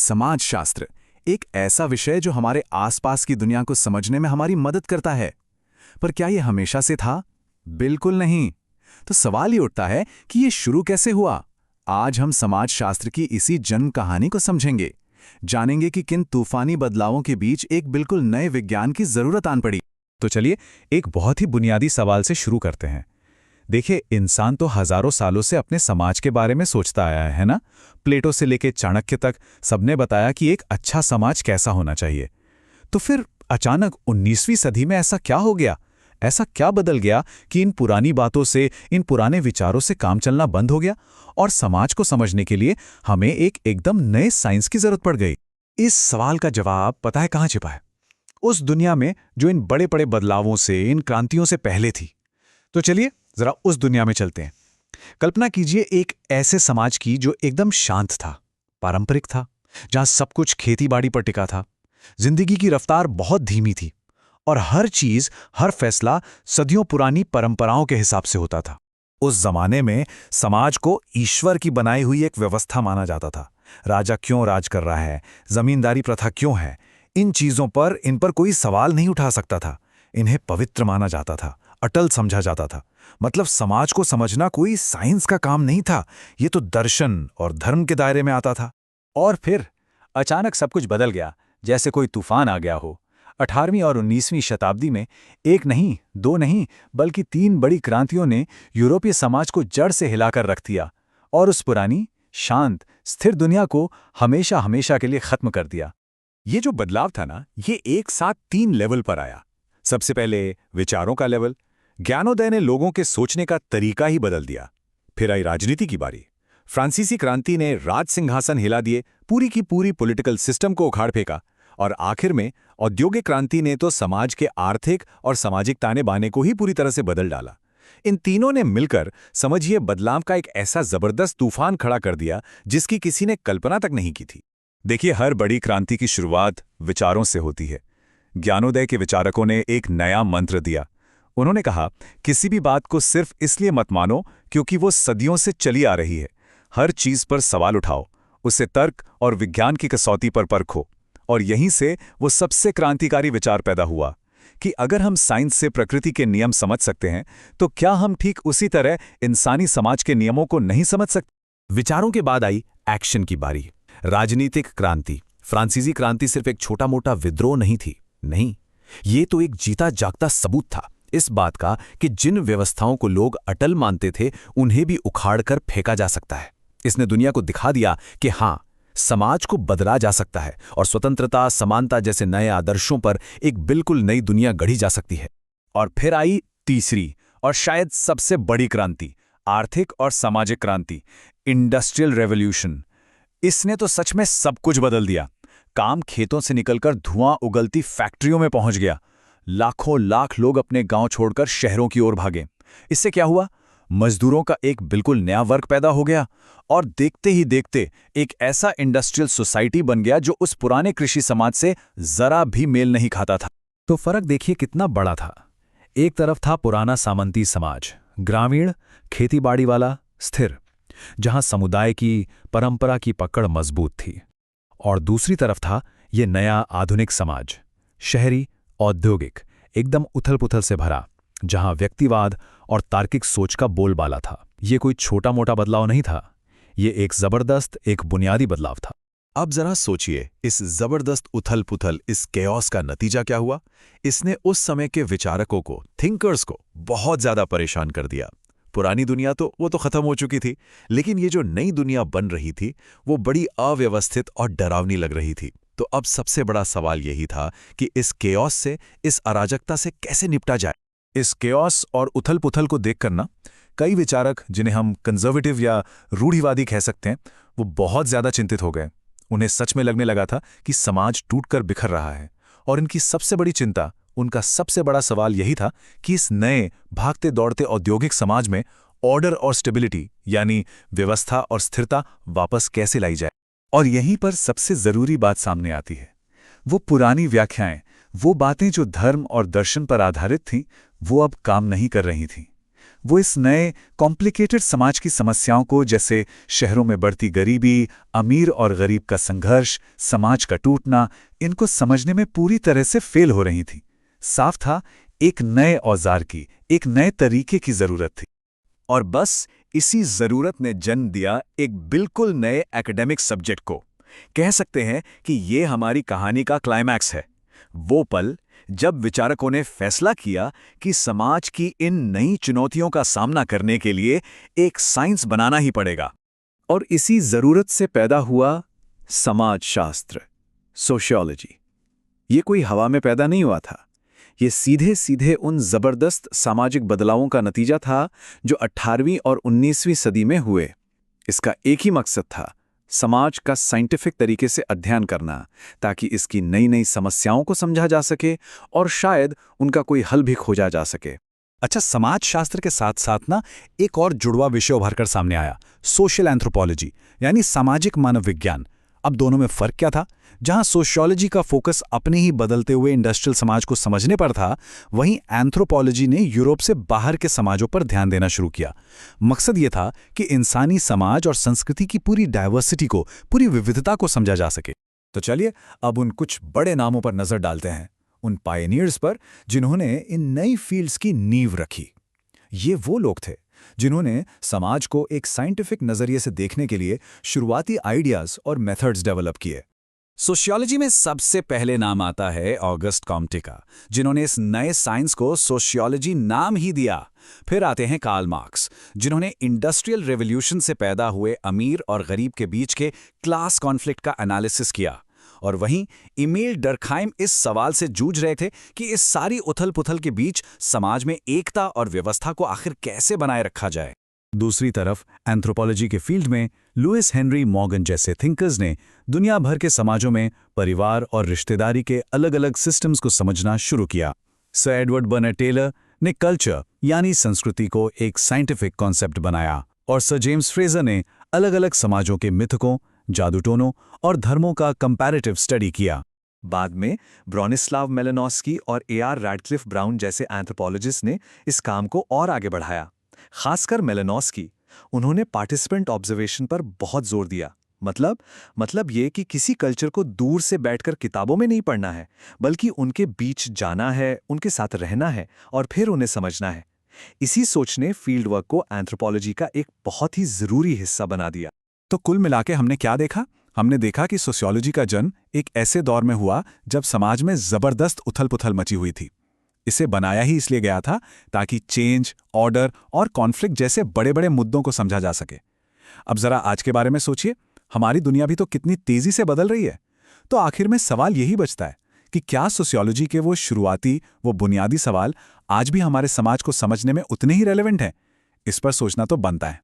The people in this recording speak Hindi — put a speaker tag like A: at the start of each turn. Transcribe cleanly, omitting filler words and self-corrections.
A: समाजशास्त्र एक ऐसा विषय जो हमारे आसपास की दुनिया को समझने में हमारी मदद करता है। पर क्या यह हमेशा से था? बिल्कुल नहीं। तो सवाल ये उठता है कि ये शुरू कैसे हुआ। आज हम समाजशास्त्र की इसी जन्म कहानी को समझेंगे, जानेंगे कि किन तूफानी बदलावों के बीच एक बिल्कुल नए विज्ञान की जरूरत आन पड़ी।
B: तो चलिए एक बहुत ही बुनियादी सवाल से शुरू करते हैं। देखिए, इंसान तो हजारों सालों से अपने समाज के बारे में सोचता आया है ना। प्लेटो से लेकर चाणक्य तक सबने बताया कि एक अच्छा समाज कैसा होना चाहिए। तो फिर अचानक 19वीं सदी में ऐसा क्या हो गया, ऐसा क्या बदल गया कि इन पुरानी बातों से, इन पुराने विचारों से काम चलना बंद हो गया और समाज को समझने के लिए हमें एक एकदम नए साइंस की जरूरत पड़ गई। इस सवाल का जवाब पता है कहाँ छिपा है? उस दुनिया में जो इन बड़े बड़े बदलावों से, इन क्रांतियों से पहले थी। तो चलिए जरा उस दुनिया में चलते हैं। कल्पना कीजिए एक ऐसे समाज की जो एकदम शांत था, पारंपरिक था, जहां सब कुछ खेतीबाड़ी पर टिका था। जिंदगी की रफ्तार बहुत धीमी थी और हर चीज, हर फैसला सदियों पुरानी परंपराओं के हिसाब से होता था। उस जमाने में समाज को ईश्वर की बनाई हुई एक व्यवस्था माना जाता था। राजा क्यों राज कर रहा है, जमींदारी प्रथा क्यों है, इन चीजों पर, इन पर कोई सवाल नहीं उठा सकता था। इन्हें पवित्र माना जाता था, अटल समझा जाता था। मतलब समाज को समझना कोई साइंस का काम नहीं था, ये तो दर्शन और धर्म के दायरे में आता था।
C: और फिर अचानक सब कुछ बदल गया, जैसे कोई तूफान आ गया हो। 18वीं और 19वीं शताब्दी में एक नहीं, दो नहीं, बल्कि 3 बड़ी क्रांतियों ने यूरोपीय समाज को जड़ से हिलाकर रख दिया और उस पुरानी, शांत, स्थिर दुनिया को हमेशा हमेशा के लिए खत्म कर दिया।
B: ये जो बदलाव था ना, ये एक साथ 3 लेवल पर आया। सबसे पहले विचारों का लेवल। ज्ञानोदय ने लोगों के सोचने का तरीका ही बदल दिया। फिर आई राजनीति की बारी। फ्रांसीसी क्रांति ने राज सिंहासन हिला दिए, पूरी की पूरी पॉलिटिकल सिस्टम को उखाड़ फेंका। और आखिर में औद्योगिक क्रांति ने तो समाज के आर्थिक और सामाजिक ताने बाने को ही पूरी तरह से बदल डाला। इन तीनों ने मिलकर समझिए बदलाव का एक ऐसा जबरदस्त तूफान खड़ा कर दिया जिसकी किसी ने कल्पना तक नहीं की थी। देखिए, हर बड़ी क्रांति की शुरुआत विचारों से होती है। ज्ञानोदय के विचारकों ने एक नया मंत्र दिया। उन्होंने कहा, किसी भी बात को सिर्फ इसलिए मत मानो क्योंकि वो सदियों से चली आ रही है। हर चीज पर सवाल उठाओ, उसे तर्क और विज्ञान की कसौटी पर परखो। और यहीं से वो सबसे क्रांतिकारी विचार पैदा हुआ कि अगर हम साइंस से प्रकृति के नियम समझ सकते हैं, तो क्या हम ठीक उसी तरह इंसानी समाज के नियमों को नहीं समझ सकते?
A: विचारों के बाद आई एक्शन की बारी। राजनीतिक क्रांति। फ्रांसीसी क्रांति सिर्फ एक छोटा मोटा विद्रोह नहीं थी, नहीं, ये तो एक जीता जागता सबूत था इस बात का कि जिन व्यवस्थाओं को लोग अटल मानते थे, उन्हें भी उखाड़कर फेंका जा सकता है। इसने दुनिया को दिखा दिया कि हां, समाज को बदला जा सकता है और स्वतंत्रता, समानता जैसे नए आदर्शों पर एक बिल्कुल नई दुनिया गढ़ी जा सकती है।
C: और फिर आई तीसरी और शायद सबसे बड़ी क्रांति, आर्थिक और सामाजिक क्रांति, इंडस्ट्रियल रेवोल्यूशन। इसने तो सच में सब कुछ बदल दिया। काम खेतों से निकलकर धुआं उगलती फैक्ट्रियों में पहुंच गया। लाखों लाख लोग अपने गांव छोड़कर शहरों की ओर भागे। इससे क्या हुआ? मजदूरों का एक बिल्कुल नया वर्ग पैदा हो गया और देखते ही देखते एक ऐसा इंडस्ट्रियल सोसाइटी बन गया जो उस पुराने कृषि समाज से जरा भी मेल नहीं खाता था।
B: तो फर्क देखिए कितना बड़ा था। एक तरफ था पुराना सामंती समाज, ग्रामीण, खेतीबाड़ी वाला, स्थिर, जहां समुदाय की, परंपरा की पकड़ मजबूत थी। और दूसरी तरफ था ये नया आधुनिक समाज, शहरी, औद्योगिक, एकदम उथल-पुथल से भरा, जहां व्यक्तिवाद और तार्किक सोच का बोलबाला था। ये कोई छोटा मोटा बदलाव नहीं था, ये एक जबरदस्त, एक बुनियादी बदलाव था।
A: अब जरा सोचिए, इस जबरदस्त उथल-पुथल, इस केओस का नतीजा क्या हुआ? इसने उस समय के विचारकों को, थिंकर्स को बहुत ज्यादा परेशान कर दिया। पुरानी दुनिया तो वो खत्म हो चुकी थी, लेकिन ये जो नई दुनिया बन रही थी, वो बड़ी अव्यवस्थित और डरावनी लग रही थी। तो अब सबसे बड़ा सवाल यही था कि इस केओस से, इस अराजकता से कैसे निपटा जाए।
B: इस केओस और उथल-पुथल को देखकर ना, कई विचारक, जिन्हें हम कंजर्वेटिव या रूढ़िवादी कह सकते हैं, वो बहुत ज्यादा चिंतित हो गए। उन्हें सच में लगने लगा था कि समाज टूटकर बिखर रहा है। और इनकी सबसे बड़ी चिंता, उनका सबसे बड़ा सवाल यही था कि इस नए, भागते दौड़ते औद्योगिक समाज में ऑर्डर और स्टेबिलिटी, यानी व्यवस्था और स्थिरता, वापस कैसे लाई जाए।
C: और यहीं पर सबसे जरूरी बात सामने आती है। वो पुरानी व्याख्याएं, वो बातें जो धर्म और दर्शन पर आधारित थीं, वो अब काम नहीं कर रही थीं।
B: वो इस नए कॉम्प्लिकेटेड समाज की समस्याओं को, जैसे शहरों में बढ़ती गरीबी, अमीर और गरीब का संघर्ष, समाज का टूटना, इनको समझने में पूरी तरह से फेल हो रही थी। साफ था, एक नए औजार की, एक नए तरीके की जरूरत थी।
C: और बस इसी जरूरत ने जन्म दिया एक बिल्कुल नए एकेडमिक सब्जेक्ट को। कह सकते हैं कि ये हमारी कहानी का क्लाइमैक्स है, वो पल जब विचारकों ने फैसला किया कि समाज की इन नई चुनौतियों का सामना करने के लिए एक साइंस बनाना ही पड़ेगा। और इसी जरूरत से पैदा हुआ समाजशास्त्र, सोशियोलॉजी। ये कोई हवा में पैदा नहीं हुआ था, ये सीधे सीधे उन जबरदस्त सामाजिक बदलावों का नतीजा था जो 18वीं और 19वीं सदी में हुए। इसका एक ही मकसद था, समाज का साइंटिफिक तरीके से अध्ययन करना, ताकि इसकी नई नई समस्याओं को समझा जा सके और शायद उनका कोई हल भी खोजा जा सके।
B: अच्छा, समाजशास्त्र के साथ साथ ना एक और जुड़वा विषय उभर कर सामने आया, सोशल एंथ्रोपोलॉजी, यानी सामाजिक मानव विज्ञान। अब दोनों में फर्क क्या था? जहां सोशियोलॉजी का फोकस अपने ही बदलते हुए इंडस्ट्रियल समाज को समझने पर था, वहीं एंथ्रोपोलॉजी ने यूरोप से बाहर के समाजों पर ध्यान देना शुरू किया। मकसद ये था कि इंसानी समाज और संस्कृति की पूरी डायवर्सिटी को, पूरी विविधता को समझा जा सके।
C: तो चलिए अब उन कुछ बड़े नामों पर नजर डालते हैं, उन पायनियर्स पर जिन्होंने इन नई फील्ड्स की नींव रखी। ये वो लोग थे जिन्होंने समाज को एक साइंटिफिक नजरिए से देखने के लिए शुरुआती आइडियाज और मेथड्स डेवलप किए। सोशियोलॉजी में सबसे पहले नाम आता है ऑगस्ट कॉम्टे का, जिन्होंने इस नए साइंस को सोशियोलॉजी नाम ही दिया। फिर आते हैं कार्ल मार्क्स, जिन्होंने इंडस्ट्रियल रेवोल्यूशन से पैदा हुए अमीर और गरीब के बीच के क्लास कॉन्फ्लिक्ट का एनालिसिस किया। और वहीं इमेल डर्कहाइम इस सवाल से जूझ रहे थे कि इस सारी उथल-पुथल के बीच समाज में एकता और व्यवस्था को आखिर कैसे बनाए रखा जाए।
B: दूसरी तरफ एंथ्रोपोलॉजी के फील्ड में लुइस हेनरी मॉर्गन जैसे थिंकर्स ने दुनिया भर के समाजों में परिवार और रिश्तेदारी के अलग-अलग सिस्टम्स को समझना शुरू किया। सर एडवर्ड बर्नर्ड टेलर ने कल्चर यानी संस्कृति को एक साइंटिफिक कॉन्सेप्ट बनाया, और सर जेम्स फ्रेजर ने अलग-अलग समाजों के मिथकों, जादूटोनों और धर्मों का कंपैरेटिव स्टडी किया।
C: बाद में ब्रॉनिस्लाव मेलिनोव्स्की और ए.आर. रैडक्लिफ ब्राउन जैसे एंथ्रोपोलॉजिस्ट ने इस काम को और आगे बढ़ाया। खासकर मेलिनोव्स्की, उन्होंने पार्टिसिपेंट ऑब्जर्वेशन पर बहुत जोर दिया। मतलब ये कि किसी कल्चर को दूर से बैठकर किताबों में नहीं पढ़ना है, बल्कि उनके बीच जाना है, उनके साथ रहना है और फिर उन्हें समझना है। इसी सोच ने फील्ड वर्क को एंथ्रोपोलॉजी का एक बहुत ही जरूरी हिस्सा बना दिया।
B: तो कुल मिलाके हमने क्या देखा? हमने देखा कि सोशियोलॉजी का जन्म एक ऐसे दौर में हुआ जब समाज में जबरदस्त उथल-पुथल मची हुई थी। इसे बनाया ही इसलिए गया था ताकि चेंज, ऑर्डर और कॉन्फ्लिक्ट जैसे बड़े-बड़े मुद्दों को समझा जा सके। अब जरा आज के बारे में सोचिए, हमारी दुनिया भी तो कितनी तेजी से बदल रही है। तो आखिर में सवाल यही बचता है कि क्या सोशियोलॉजी के वो शुरुआती, वो बुनियादी सवाल आज भी हमारे समाज को समझने में उतने ही रेलेवेंट हैं? इस पर सोचना तो बनता है।